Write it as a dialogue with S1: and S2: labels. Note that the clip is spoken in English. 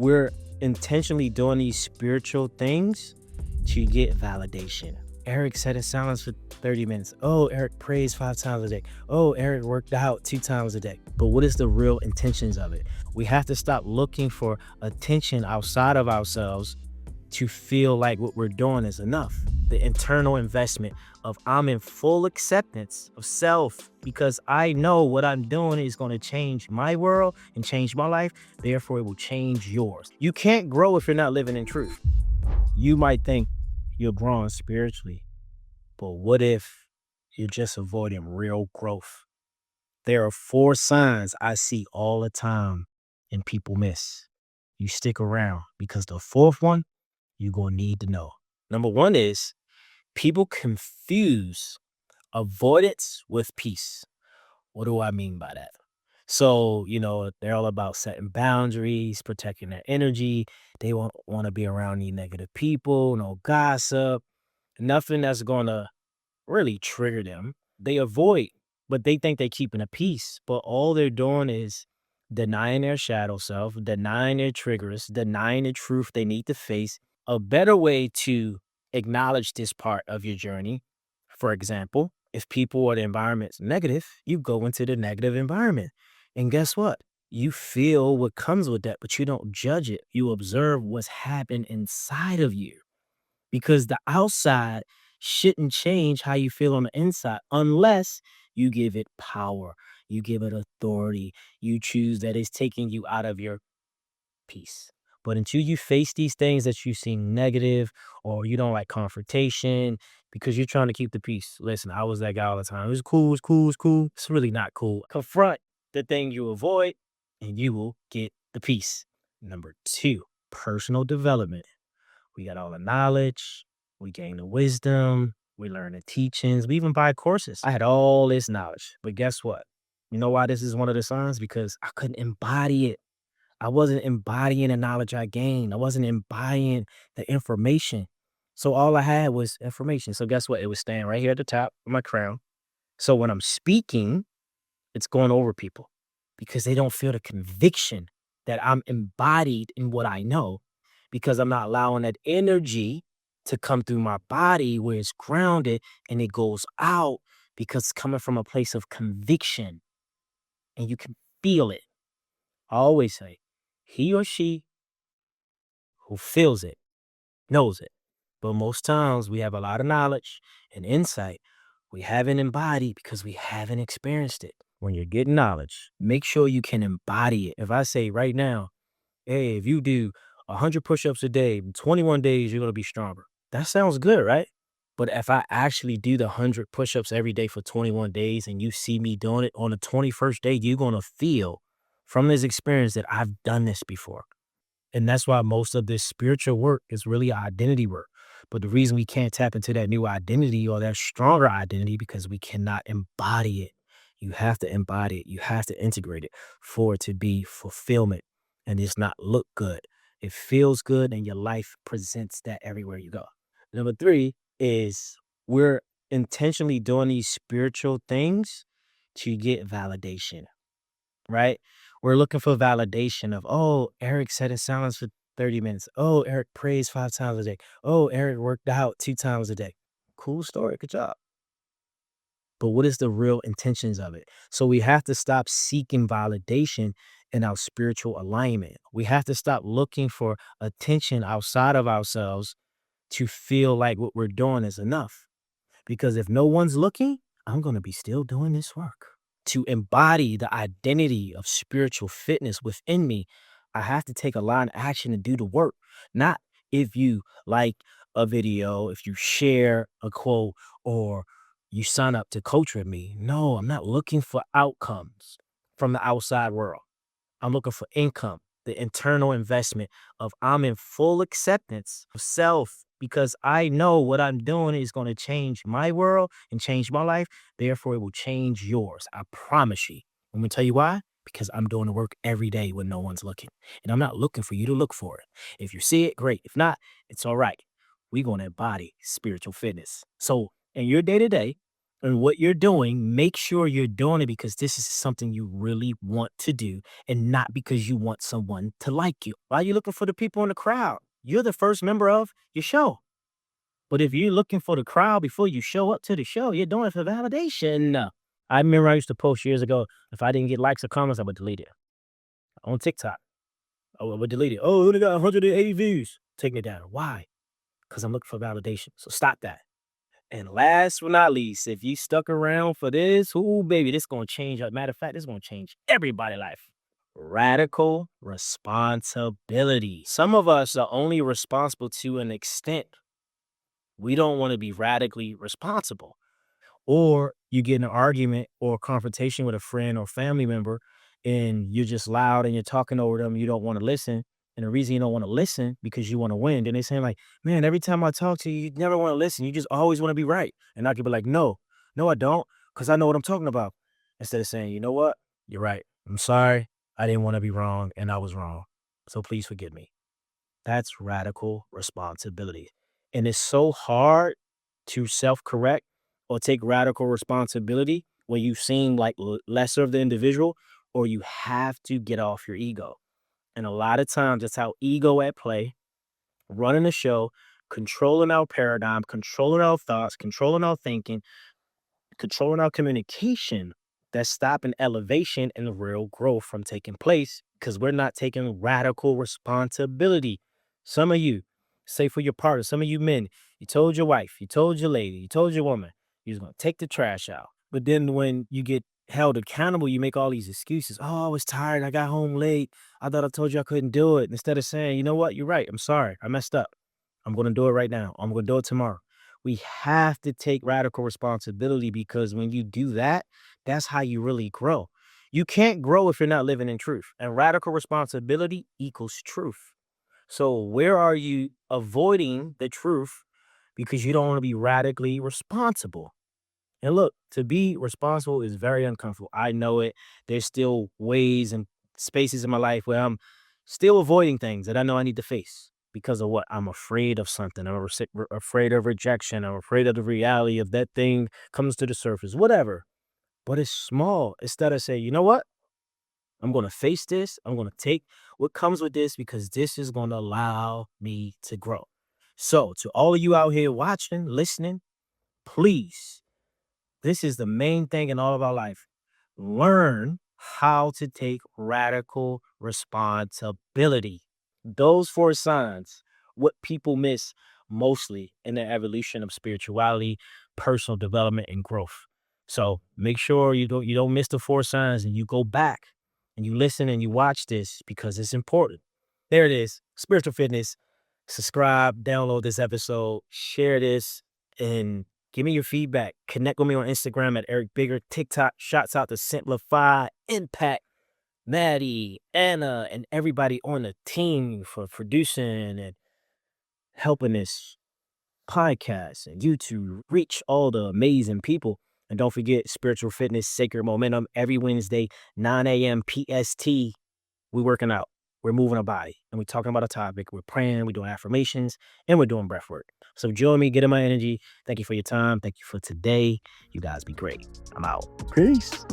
S1: We're intentionally doing these spiritual things to get validation. Eric sat in silence for 30 minutes. Oh, Eric prays 5 times a day. Oh, Eric worked out 2 times a day. But what is the real intentions of it? We have to stop looking for attention outside of ourselves to feel like what we're doing is enough. The internal investment of I'm in full acceptance of self because I know what I'm doing is going to change my world and change my life. Therefore, it will change yours. You can't grow if you're not living in truth. You might think you're growing spiritually, but what if you're just avoiding real growth? There are 4 signs I see all the time and people miss. You stick around because the fourth one you're going to need to know. Number one is people confuse avoidance with peace. What do I mean by that? So, they're all about setting boundaries, protecting their energy. They won't want to be around any negative people, no gossip, nothing that's going to really trigger them. They avoid, but they think they're keeping a peace. But all they're doing is denying their shadow self, denying their triggers, denying the truth they need to face. A better way to acknowledge this part of your journey, for example, if people or the environment's negative, you go into the negative environment. And guess what? You feel what comes with that, but you don't judge it. You observe what's happened inside of you because the outside shouldn't change how you feel on the inside unless you give it power, you give it authority, you choose that it's taking you out of your peace. But until you face these things that you see negative or you don't like confrontation because you're trying to keep the peace. Listen, I was that guy all the time. It's cool, it's cool, it's cool. It's really not cool. Confront the thing you avoid and you will get the peace. Number two, personal development. We got all the knowledge, we gain the wisdom, we learn the teachings, we even buy courses. I had all this knowledge, but guess what? You know why this is one of the signs? Because I couldn't embody it. I wasn't embodying the knowledge I gained. I wasn't embodying the information. So all I had was information. So guess what? It was staying right here at the top of my crown. So when I'm speaking, it's going over people because they don't feel the conviction that I'm embodied in what I know because I'm not allowing that energy to come through my body where it's grounded and it goes out because it's coming from a place of conviction and you can feel it. I always say, he or she who feels it knows it. But most times we have a lot of knowledge and insight we haven't embodied because we haven't experienced it. When you're getting knowledge, make sure you can embody it. If I say right now, hey, if you do 100 push-ups a day, in 21 days, you're going to be stronger. That sounds good, right? But if I actually do the 100 push-ups every day for 21 days and you see me doing it on the 21st day, you're going to feel from this experience that I've done this before. And that's why most of this spiritual work is really identity work. But the reason we can't tap into that new identity or that stronger identity because we cannot embody it. You have to embody it. You have to integrate it for it to be fulfillment and it's not look good. It feels good and your life presents that everywhere you go. Number three is we're intentionally doing these spiritual things to get validation, right? We're looking for validation of, oh, Eric sat in silence for 30 minutes. Oh, Eric prays 5 times a day. Oh, Eric worked out 2 times a day. Cool story. Good job. But what is the real intentions of it? So we have to stop seeking validation in our spiritual alignment. We have to stop looking for attention outside of ourselves to feel like what we're doing is enough. Because if no one's looking, I'm going to be still doing this work. To embody the identity of spiritual fitness within me, I have to take a line of action and do the work. Not if you like a video, if you share a quote, or you sign up to coach with me. No, I'm not looking for outcomes from the outside world. I'm looking for income, the internal investment of I'm in full acceptance of self because I know what I'm doing is going to change my world and change my life. Therefore, it will change yours. I promise you. I'm going to tell you why. Because I'm doing the work every day when no one's looking. And I'm not looking for you to look for it. If you see it, great. If not, it's all right. We're going to embody spiritual fitness. So in your day to day, And what you're doing, make sure you're doing it because this is something you really want to do and not because you want someone to like you. Why are you looking for the people in the crowd? You're the first member of your show. But if you're looking for the crowd before you show up to the show, you're doing it for validation. I remember I used to post years ago, if I didn't get likes or comments, I would delete it. On TikTok, I would delete it. Oh, it only got 180 views. Taking it down. Why? Because I'm looking for validation. So stop that. And last but not least, if you stuck around for this, ooh, baby, this gonna change. Matter of fact, this gonna change everybody's life. Radical responsibility. Some of us are only responsible to an extent. We don't want to be radically responsible. Or you get in an argument or a confrontation with a friend or family member, and you're just loud and you're talking over them. You don't want to listen. And the reason you don't want to listen because you want to win. Then they saying like, man, every time I talk to you, you never want to listen. You just always want to be right. And I could be like, no, I don't, because I know what I'm talking about. Instead of saying, you know what? You're right. I'm sorry. I didn't want to be wrong and I was wrong. So please forgive me. That's radical responsibility. And it's so hard to self correct or take radical responsibility when you seem like lesser of the individual, or you have to get off your ego. And a lot of times, that's how ego at play, running the show, controlling our paradigm, controlling our thoughts, controlling our thinking, controlling our communication, that's stopping elevation and the real growth from taking place because we're not taking radical responsibility. Some of you, say for your partner, some of you men, you told your wife, you told your lady, you told your woman, you're going to take the trash out. But then when you get held accountable, you make all these excuses. Oh, I was tired. I got home late. I thought I told you I couldn't do it. Instead of saying, you know what, you're right. I'm sorry. I messed up. I'm going to do it right now. I'm going to do it tomorrow. We have to take radical responsibility because when you do that, that's how you really grow. You can't grow if you're not living in truth. And radical responsibility equals truth. So, where are you avoiding the truth because you don't want to be radically responsible? And look, to be responsible is very uncomfortable. I know it. There's still ways and spaces in my life where I'm still avoiding things that I know I need to face because of what? I'm afraid of something. Afraid of rejection. I'm afraid of the reality of that thing comes to the surface, whatever. But it's small. Instead of say, you know what? I'm going to face this. I'm going to take what comes with this because this is going to allow me to grow. So, to all of you out here watching, listening, please, this is the main thing in all of our life. Learn how to take radical responsibility. Those four signs, what people miss mostly in the evolution of spirituality, personal development, and growth. So make sure you don't miss the four signs and you go back and you listen and you watch this because it's important. There it is. Spiritual fitness. Subscribe, download this episode, share this, and give me your feedback. Connect with me on Instagram at Eric Bigger, TikTok. Shouts out to Simplify, Impact, Maddie, Anna, and everybody on the team for producing and helping this podcast and YouTube reach all the amazing people. And don't forget Spiritual Fitness, Sacred Momentum every Wednesday, 9 a.m. PST. We're working out. We're moving our body and we're talking about a topic. We're praying, we're doing affirmations, and we're doing breath work. So join me, get in my energy. Thank you for your time. Thank you for today. You guys be great. I'm out. Peace.